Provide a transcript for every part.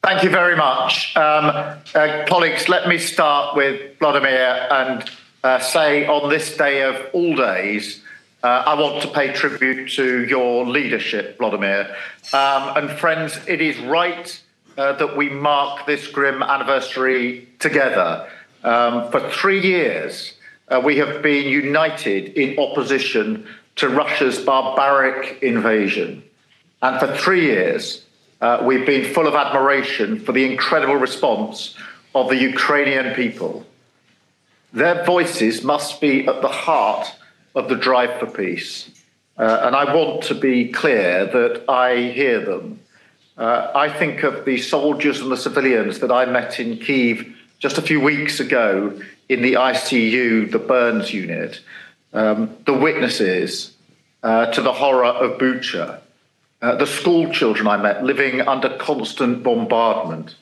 Thank you very much. Colleagues, let me start with Vladimir and say on this day of all days, I want to pay tribute to your leadership, Vladimir. And friends, it is right that we mark this grim anniversary together. For 3 years, we have been united in opposition to Russia's barbaric invasion. And for 3 years, we've been full of admiration for the incredible response of the Ukrainian people. Their voices must be at the heart of the drive for peace. And I want to be clear that I hear them. I think of the soldiers and the civilians that I met in Kyiv just a few weeks ago in the ICU, the burns unit, the witnesses to the horror of Bucha, the school children I met living under constant bombardment,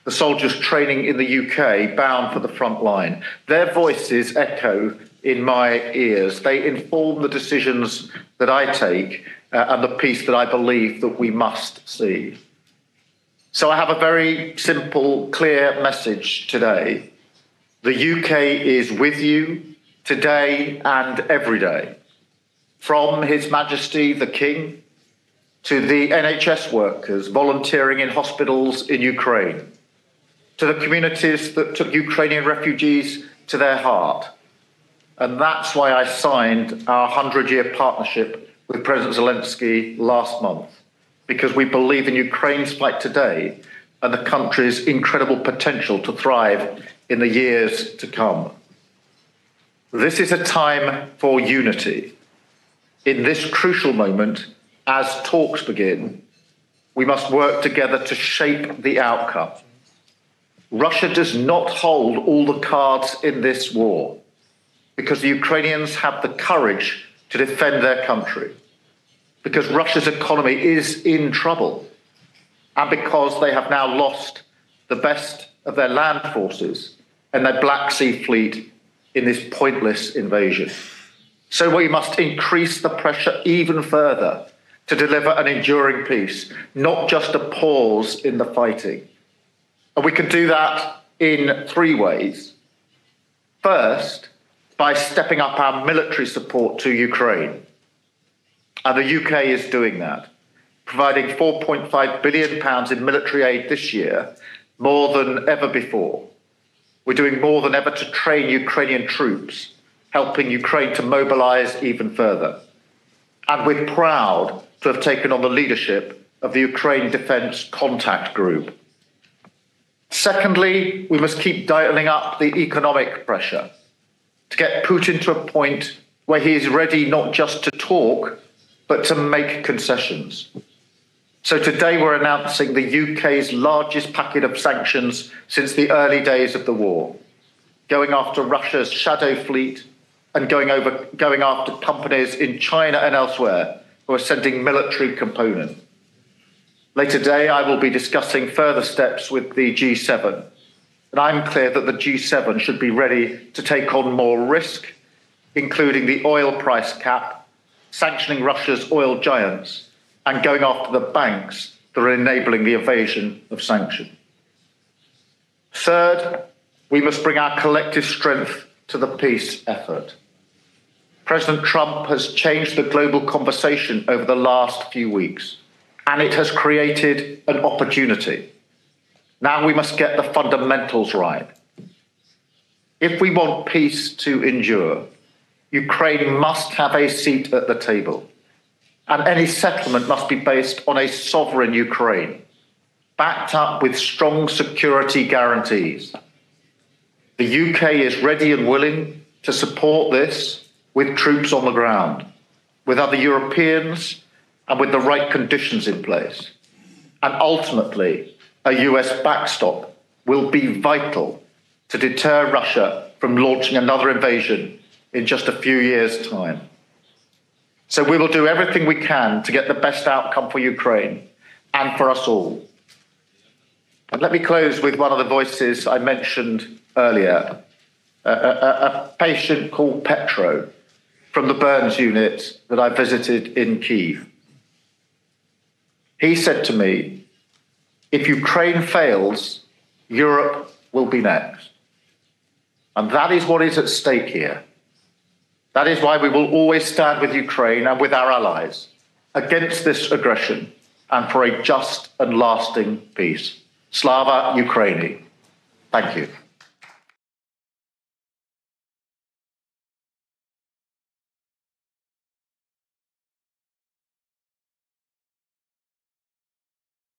the soldiers training in the UK bound for the front line. Their voices echo in my ears. They inform the decisions that I take and the peace that I believe that we must see. So I have a very simple, clear message today. The UK is with you today and every day. From His Majesty the King to the NHS workers volunteering in hospitals in Ukraine, to the communities that took Ukrainian refugees to their heart. And that's why I signed our 100-year partnership with President Zelenskyy last month, because we believe in Ukraine's fight today and the country's incredible potential to thrive in the years to come. This is a time for unity. In this crucial moment, as talks begin, we must work together to shape the outcome. Russia does not hold all the cards in this war because the Ukrainians have the courage to defend their country, because Russia's economy is in trouble, and because they have now lost the best of their land forces and their Black Sea fleet in this pointless invasion. So we must increase the pressure even further to deliver an enduring peace, not just a pause in the fighting. And we can do that in 3 ways. First, by stepping up our military support to Ukraine. And the UK is doing that, providing £4.5 billion in military aid this year, more than ever before. We're doing more than ever to train Ukrainian troops, helping Ukraine to mobilise even further. And we're proud to have taken on the leadership of the Ukraine Defence Contact Group. Secondly, we must keep dialling up the economic pressure to get Putin to a point where he is ready not just to talk, but to make concessions. So today we're announcing the UK's largest packet of sanctions since the early days of the war, going after Russia's shadow fleet and going after companies in China and elsewhere who are sending military components. Later today, I will be discussing further steps with the G7. And I'm clear that the G7 should be ready to take on more risk, including the oil price cap, sanctioning Russia's oil giants, and going after the banks that are enabling the evasion of sanctions. Third, we must bring our collective strength to the peace effort. President Trump has changed the global conversation over the last few weeks, and it has created an opportunity. Now we must get the fundamentals right. If we want peace to endure, Ukraine must have a seat at the table, and any settlement must be based on a sovereign Ukraine, backed up with strong security guarantees. The UK is ready and willing to support this with troops on the ground, with other Europeans, and with the right conditions in place. And ultimately, a US backstop will be vital to deter Russia from launching another invasion in just a few years' time. So we will do everything we can to get the best outcome for Ukraine and for us all. And let me close with one of the voices I mentioned earlier, a patient called Petro from the burns unit that I visited in Kyiv. He said to me, If Ukraine fails, Europe will be next. And that is what is at stake here. That is why we will always stand with Ukraine and with our allies against this aggression and for a just and lasting peace. Slava Ukraini. Thank you.